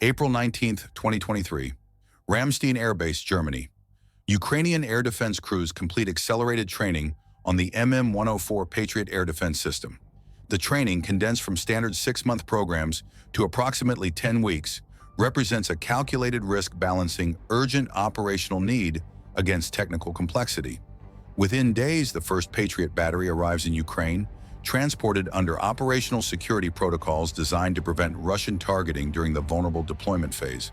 April 19, 2023. Ramstein Air Base, Germany. Ukrainian air defense crews complete accelerated training on the MM-104 Patriot air defense system. The training, condensed from standard 6-month programs to approximately 10 weeks, represents a calculated risk balancing urgent operational need against technical complexity. Within days, the first Patriot battery arrives in Ukraine, transported under operational security protocols designed to prevent Russian targeting during the vulnerable deployment phase.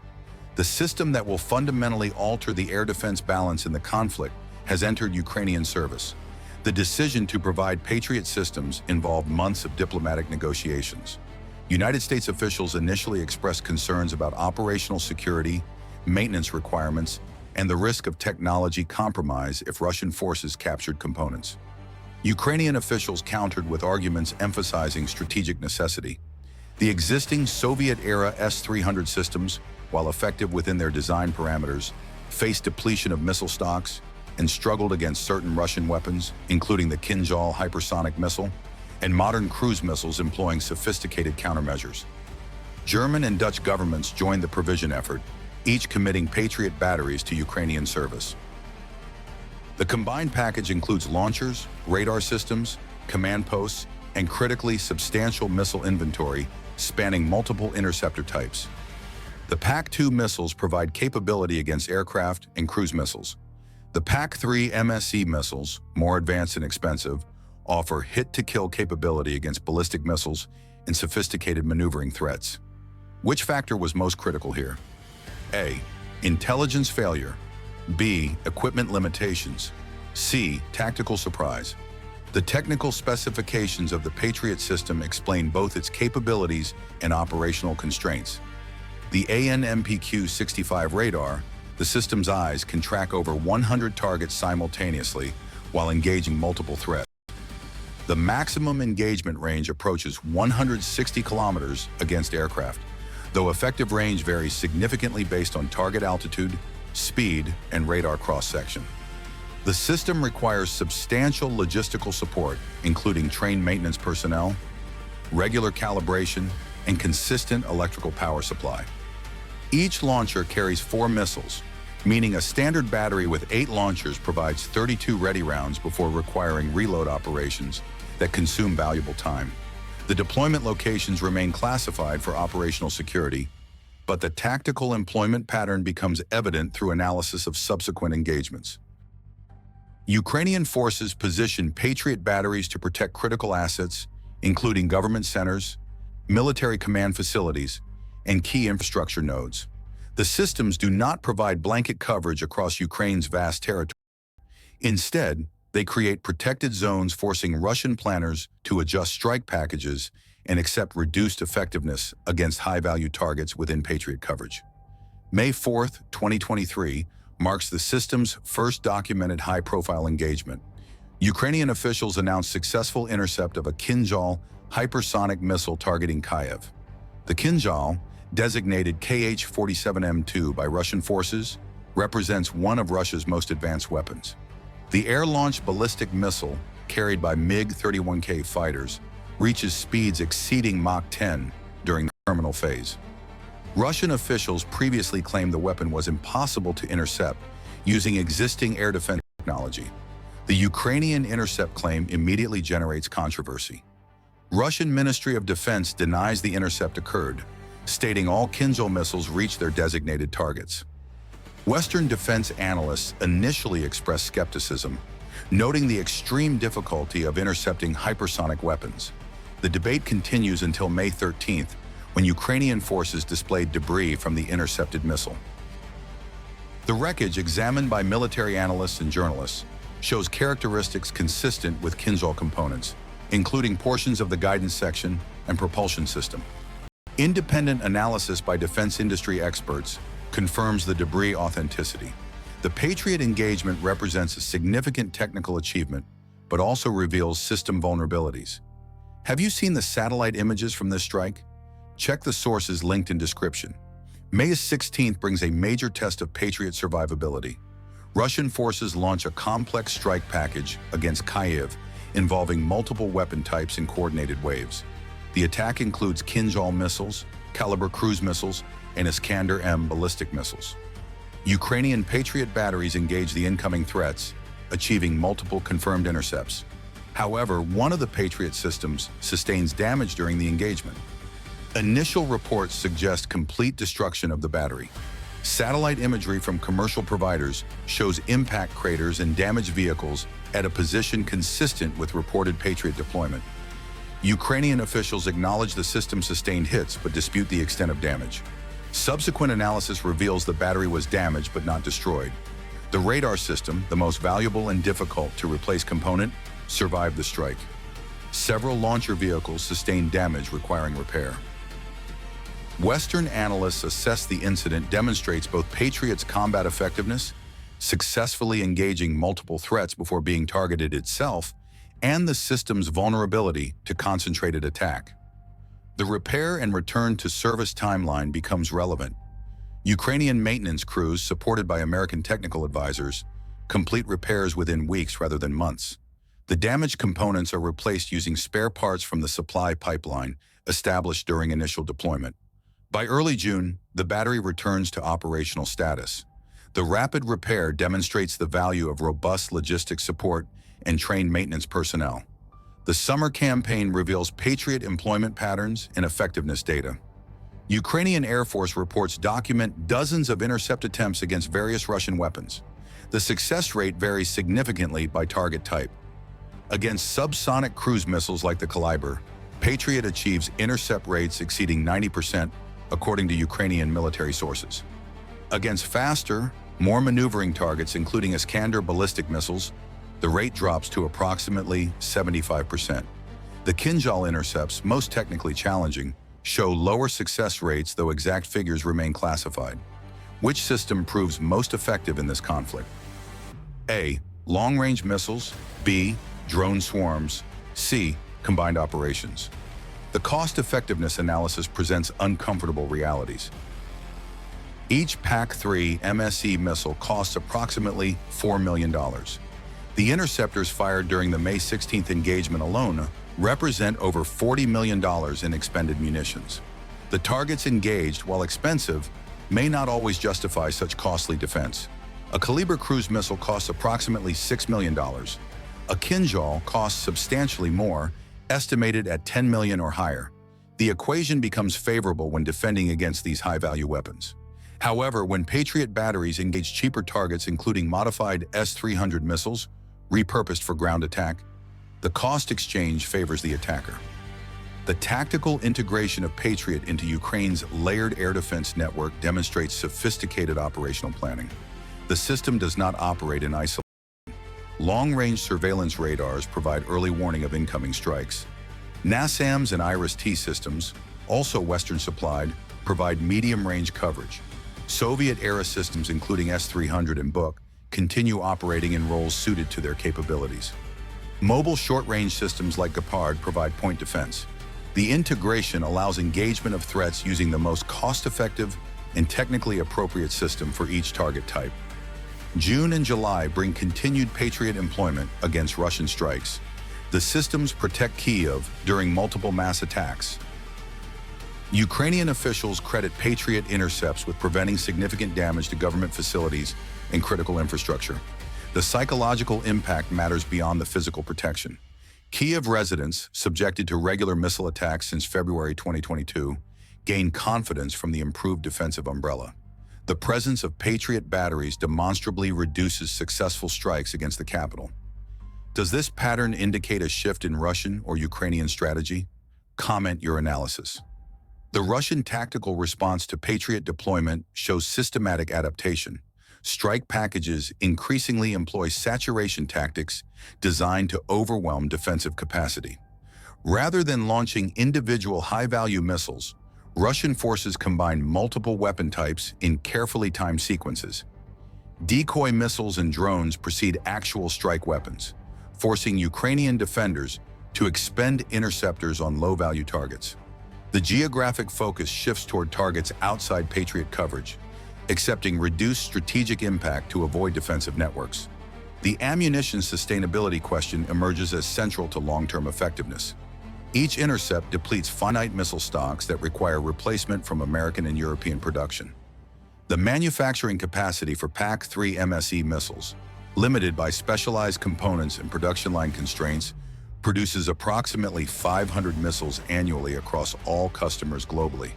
The system that will fundamentally alter the air defense balance in the conflict has entered Ukrainian service. The decision to provide Patriot systems involved months of diplomatic negotiations. United States officials initially expressed concerns about operational security, maintenance requirements, and the risk of technology compromise if Russian forces captured components. Ukrainian officials countered with arguments emphasizing strategic necessity. The existing Soviet-era S-300 systems, while effective within their design parameters, faced depletion of missile stocks and struggled against certain Russian weapons, including the Kinzhal hypersonic missile and modern cruise missiles employing sophisticated countermeasures. German and Dutch governments joined the provision effort, each committing Patriot batteries to Ukrainian service. The combined package includes launchers, radar systems, command posts, and critically substantial missile inventory spanning multiple interceptor types. The PAC-2 missiles provide capability against aircraft and cruise missiles. The PAC-3 MSE missiles, more advanced and expensive, offer hit-to-kill capability against ballistic missiles and sophisticated maneuvering threats. Which factor was most critical here? A. Intelligence failure. B. Equipment limitations. C. Tactical surprise. The technical specifications of the Patriot system explain both its capabilities and operational constraints. The AN/MPQ-65 radar, the system's eyes can track over 100 targets simultaneously while engaging multiple threats. The maximum engagement range approaches 160 kilometers against aircraft, though effective range varies significantly based on target altitude, speed, and radar cross-section. The system requires substantial logistical support, including trained maintenance personnel, regular calibration, and consistent electrical power supply. Each launcher carries 4 missiles, meaning a standard battery with 8 launchers provides 32 ready rounds before requiring reload operations that consume valuable time. The deployment locations remain classified for operational security, but the tactical employment pattern becomes evident through analysis of subsequent engagements. Ukrainian forces position Patriot batteries to protect critical assets, including government centers, military command facilities, and key infrastructure nodes. The systems do not provide blanket coverage across Ukraine's vast territory. Instead, they create protected zones, forcing Russian planners to adjust strike packages and accept reduced effectiveness against high-value targets within Patriot coverage. May 4, 2023, marks the system's first documented high-profile engagement. Ukrainian officials announced successful intercept of a Kinzhal hypersonic missile targeting Kyiv. The Kinzhal, designated KH-47M2 by Russian forces, represents one of Russia's most advanced weapons. The air-launched ballistic missile, carried by MiG-31K fighters, reaches speeds exceeding Mach 10 during the terminal phase. Russian officials previously claimed the weapon was impossible to intercept using existing air defense technology. The Ukrainian intercept claim immediately generates controversy. Russian Ministry of Defense denies the intercept occurred, stating all Kinzhal missiles reached their designated targets. Western defense analysts initially expressed skepticism, noting the extreme difficulty of intercepting hypersonic weapons. The debate continues until May 13th, when Ukrainian forces displayed debris from the intercepted missile. The wreckage, examined by military analysts and journalists, shows characteristics consistent with Kinzhal components, including portions of the guidance section and propulsion system. Independent analysis by defense industry experts confirms the debris authenticity. The Patriot engagement represents a significant technical achievement, but also reveals system vulnerabilities. Have you seen the satellite images from this strike? Check the sources linked in description. May 16th brings a major test of Patriot survivability. Russian forces launch a complex strike package against Kyiv, involving multiple weapon types in coordinated waves. The attack includes Kinzhal missiles, caliber cruise missiles, and Iskander-M ballistic missiles. Ukrainian Patriot batteries engage the incoming threats, achieving multiple confirmed intercepts. However, one of the Patriot systems sustains damage during the engagement. Initial reports suggest complete destruction of the battery. Satellite imagery from commercial providers shows impact craters and damaged vehicles at a position consistent with reported Patriot deployment. Ukrainian officials acknowledge the system sustained hits but dispute the extent of damage. Subsequent analysis reveals the battery was damaged but not destroyed. The radar system, the most valuable and difficult to replace component, survived the strike. Several launcher vehicles sustained damage requiring repair. Western analysts assess the incident demonstrates both Patriot's combat effectiveness, successfully engaging multiple threats before being targeted itself, and the system's vulnerability to concentrated attack. The repair and return to service timeline becomes relevant. Ukrainian maintenance crews, supported by American technical advisors, complete repairs within weeks rather than months. The damaged components are replaced using spare parts from the supply pipeline established during initial deployment. By early June, the battery returns to operational status. The rapid repair demonstrates the value of robust logistics support and trained maintenance personnel. The summer campaign reveals Patriot employment patterns and effectiveness data. Ukrainian Air Force reports document dozens of intercept attempts against various Russian weapons. The success rate varies significantly by target type. Against subsonic cruise missiles like the Kaliber, Patriot achieves intercept rates exceeding 90%, according to Ukrainian military sources. Against faster, more maneuvering targets, including Iskander ballistic missiles, the rate drops to approximately 75%. The Kinzhal intercepts, most technically challenging, show lower success rates, though exact figures remain classified. Which system proves most effective in this conflict? A. Long-range missiles. B. Drone swarms. C. Combined operations. The cost-effectiveness analysis presents uncomfortable realities. Each PAC-3 MSE missile costs approximately $4 million. The interceptors fired during the May 16th engagement alone represent over $40 million in expended munitions. The targets engaged, while expensive, may not always justify such costly defense. A Kaliber cruise missile costs approximately $6 million. A Kinzhal costs substantially more, estimated at $10 million or higher. The equation becomes favorable when defending against these high-value weapons. However, when Patriot batteries engage cheaper targets, including modified S-300 missiles, repurposed for ground attack, the cost exchange favors the attacker. The tactical integration of Patriot into Ukraine's layered air defense network demonstrates sophisticated operational planning. The system does not operate in isolation. Long-range surveillance radars provide early warning of incoming strikes. NASAMS and IRIS-T systems, also Western-supplied, provide medium-range coverage. Soviet-era systems, including S-300 and Buk, continue operating in roles suited to their capabilities. Mobile short-range systems like Gepard provide point defense. The integration allows engagement of threats using the most cost-effective and technically appropriate system for each target type. June and July bring continued Patriot employment against Russian strikes. The systems protect Kyiv during multiple mass attacks. Ukrainian officials credit Patriot intercepts with preventing significant damage to government facilities and critical infrastructure. The psychological impact matters beyond the physical protection. Kyiv residents, subjected to regular missile attacks since February 2022, gain confidence from the improved defensive umbrella. The presence of Patriot batteries demonstrably reduces successful strikes against the capital. Does this pattern indicate a shift in Russian or Ukrainian strategy? Comment your analysis. The Russian tactical response to Patriot deployment shows systematic adaptation. Strike packages increasingly employ saturation tactics designed to overwhelm defensive capacity. Rather than launching individual high-value missiles, Russian forces combine multiple weapon types in carefully timed sequences. Decoy missiles and drones precede actual strike weapons, forcing Ukrainian defenders to expend interceptors on low-value targets. The geographic focus shifts toward targets outside Patriot coverage, accepting reduced strategic impact to avoid defensive networks. The ammunition sustainability question emerges as central to long-term effectiveness. Each intercept depletes finite missile stocks that require replacement from American and European production. The manufacturing capacity for PAC-3 MSE missiles, limited by specialized components and production line constraints, produces approximately 500 missiles annually across all customers globally.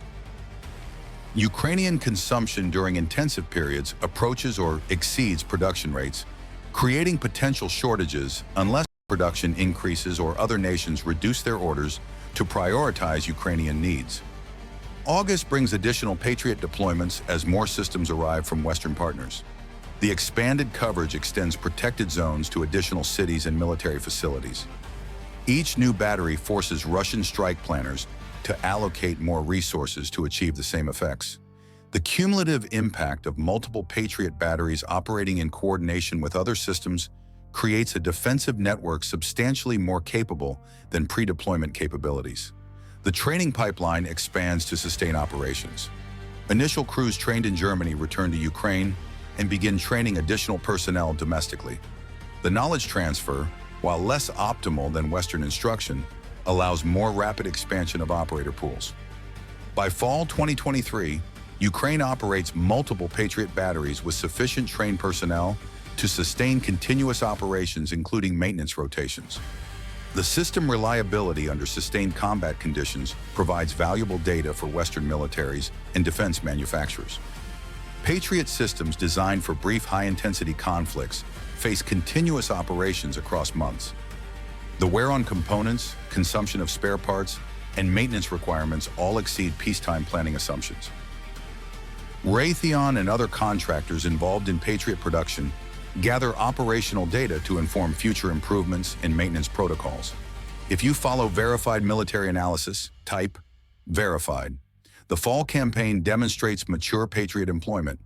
Ukrainian consumption during intensive periods approaches or exceeds production rates, creating potential shortages unless production increases or other nations reduce their orders to prioritize Ukrainian needs. August brings additional Patriot deployments as more systems arrive from Western partners. The expanded coverage extends protected zones to additional cities and military facilities. Each new battery forces Russian strike planners to allocate more resources to achieve the same effects. The cumulative impact of multiple Patriot batteries operating in coordination with other systems creates a defensive network substantially more capable than pre-deployment capabilities. The training pipeline expands to sustain operations. Initial crews trained in Germany return to Ukraine and begin training additional personnel domestically. The knowledge transfer, while less optimal than Western instruction, allows more rapid expansion of operator pools. By fall 2023, Ukraine operates multiple Patriot batteries with sufficient trained personnel to sustain continuous operations, including maintenance rotations. The system reliability under sustained combat conditions provides valuable data for Western militaries and defense manufacturers. Patriot systems designed for brief high-intensity conflicts face continuous operations across months. The wear on components, consumption of spare parts, and maintenance requirements all exceed peacetime planning assumptions. Raytheon and other contractors involved in Patriot production gather operational data to inform future improvements in maintenance protocols. If you follow verified military analysis, type verified. The fall campaign demonstrates mature Patriot employment.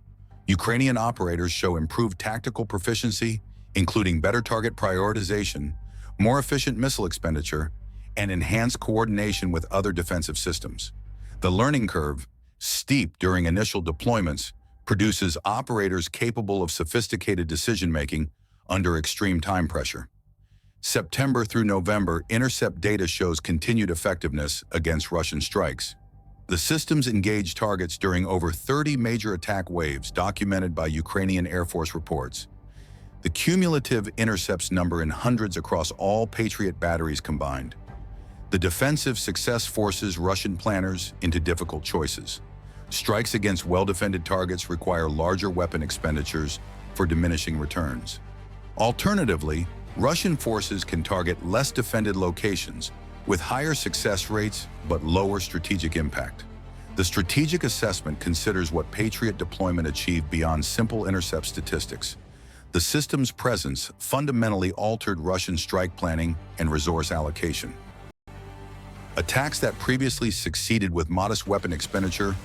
Ukrainian operators show improved tactical proficiency, including better target prioritization, more efficient missile expenditure, and enhanced coordination with other defensive systems. The learning curve, steep during initial deployments, produces operators capable of sophisticated decision-making under extreme time pressure. September through November, intercept data shows continued effectiveness against Russian strikes. The systems engaged targets during over 30 major attack waves documented by Ukrainian Air Force reports. The cumulative intercepts number in hundreds across all Patriot batteries combined. The defensive success forces Russian planners into difficult choices. Strikes against well-defended targets require larger weapon expenditures for diminishing returns. Alternatively, Russian forces can target less defended locations with higher success rates but lower strategic impact. The strategic assessment considers what Patriot deployment achieved beyond simple intercept statistics. The system's presence fundamentally altered Russian strike planning and resource allocation. Attacks that previously succeeded with modest weapon expenditure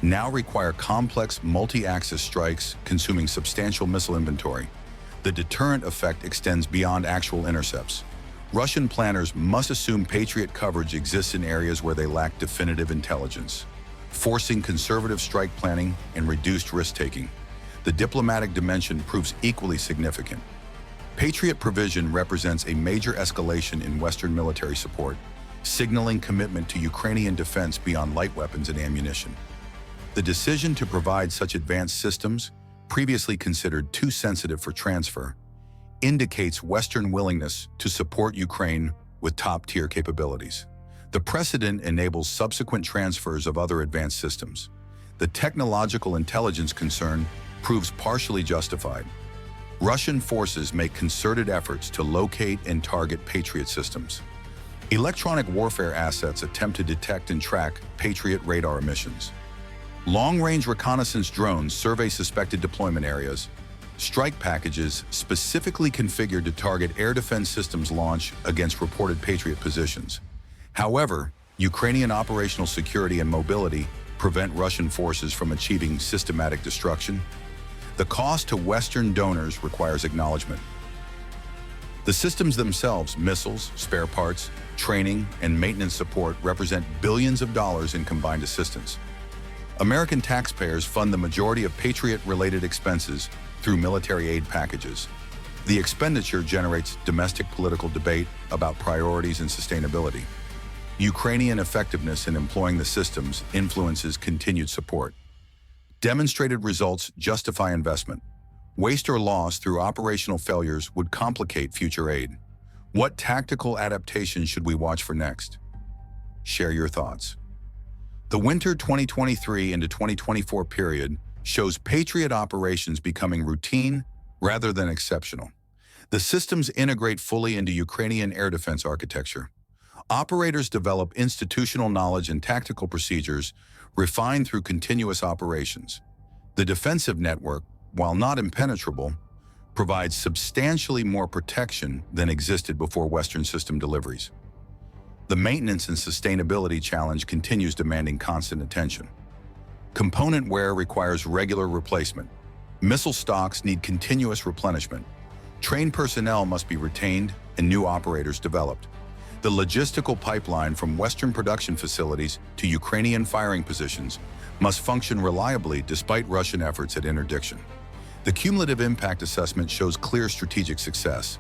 now require complex multi-axis strikes consuming substantial missile inventory. The deterrent effect extends beyond actual intercepts. Russian planners must assume Patriot coverage exists in areas where they lack definitive intelligence, forcing conservative strike planning and reduced risk-taking. The diplomatic dimension proves equally significant. Patriot provision represents a major escalation in Western military support, signaling commitment to Ukrainian defense beyond light weapons and ammunition. The decision to provide such advanced systems, previously considered too sensitive for transfer, indicates Western willingness to support Ukraine with top-tier capabilities. The precedent enables subsequent transfers of other advanced systems. The technological intelligence concern proves partially justified. Russian forces make concerted efforts to locate and target Patriot systems. Electronic warfare assets attempt to detect and track Patriot radar emissions. Long-range reconnaissance drones survey suspected deployment areas. Strike packages specifically configured to target air defense systems launch against reported Patriot positions. However, Ukrainian operational security and mobility prevent Russian forces from achieving systematic destruction. The cost to Western donors requires acknowledgement. The systems themselves, missiles, spare parts, training, and maintenance support represent billions of dollars in combined assistance. American taxpayers fund the majority of Patriot-related expenses through military aid packages. The expenditure generates domestic political debate about priorities and sustainability. Ukrainian effectiveness in employing the systems influences continued support. Demonstrated results justify investment. Waste or loss through operational failures would complicate future aid. What tactical adaptations should we watch for next? Share your thoughts. The winter 2023 into 2024 period shows Patriot operations becoming routine rather than exceptional. The systems integrate fully into Ukrainian air defense architecture. Operators develop institutional knowledge and tactical procedures refined through continuous operations. The defensive network, while not impenetrable, provides substantially more protection than existed before Western system deliveries. The maintenance and sustainability challenge continues demanding constant attention. Component wear requires regular replacement. Missile stocks need continuous replenishment. Trained personnel must be retained and new operators developed. The logistical pipeline from Western production facilities to Ukrainian firing positions must function reliably despite Russian efforts at interdiction. The cumulative impact assessment shows clear strategic success.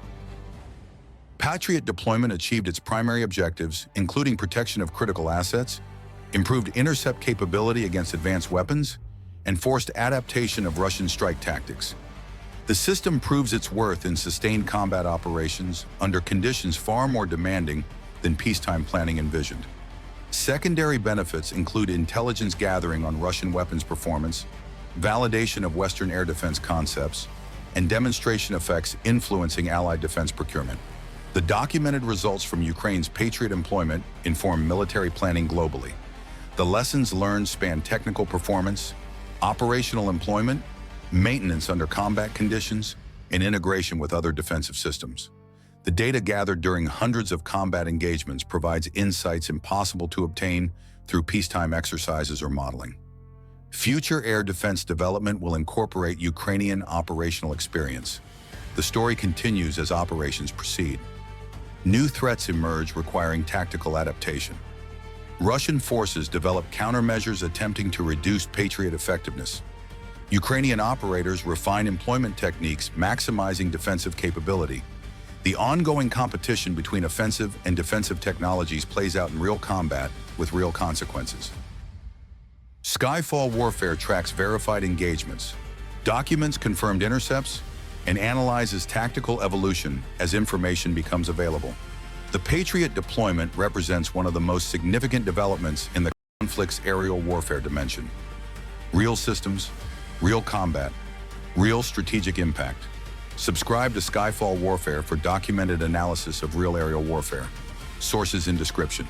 Patriot deployment achieved its primary objectives, including protection of critical assets, improved intercept capability against advanced weapons, and forced adaptation of Russian strike tactics. The system proves its worth in sustained combat operations under conditions far more demanding than peacetime planning envisioned. Secondary benefits include intelligence gathering on Russian weapons performance, validation of Western air defense concepts, and demonstration effects influencing Allied defense procurement. The documented results from Ukraine's Patriot employment inform military planning globally. The lessons learned span technical performance, operational employment, maintenance under combat conditions, and integration with other defensive systems. The data gathered during hundreds of combat engagements provides insights impossible to obtain through peacetime exercises or modeling. Future air defense development will incorporate Ukrainian operational experience. The story continues as operations proceed. New threats emerge requiring tactical adaptation. Russian forces develop countermeasures attempting to reduce Patriot effectiveness. Ukrainian operators refine employment techniques maximizing defensive capability. The ongoing competition between offensive and defensive technologies plays out in real combat with real consequences. Skyfall Warfare tracks verified engagements, documents confirmed intercepts, and analyzes tactical evolution as information becomes available. The Patriot deployment represents one of the most significant developments in the conflict's aerial warfare dimension. Real systems, real combat, real strategic impact. Subscribe to Skyfall Warfare for documented analysis of real aerial warfare. Sources in description.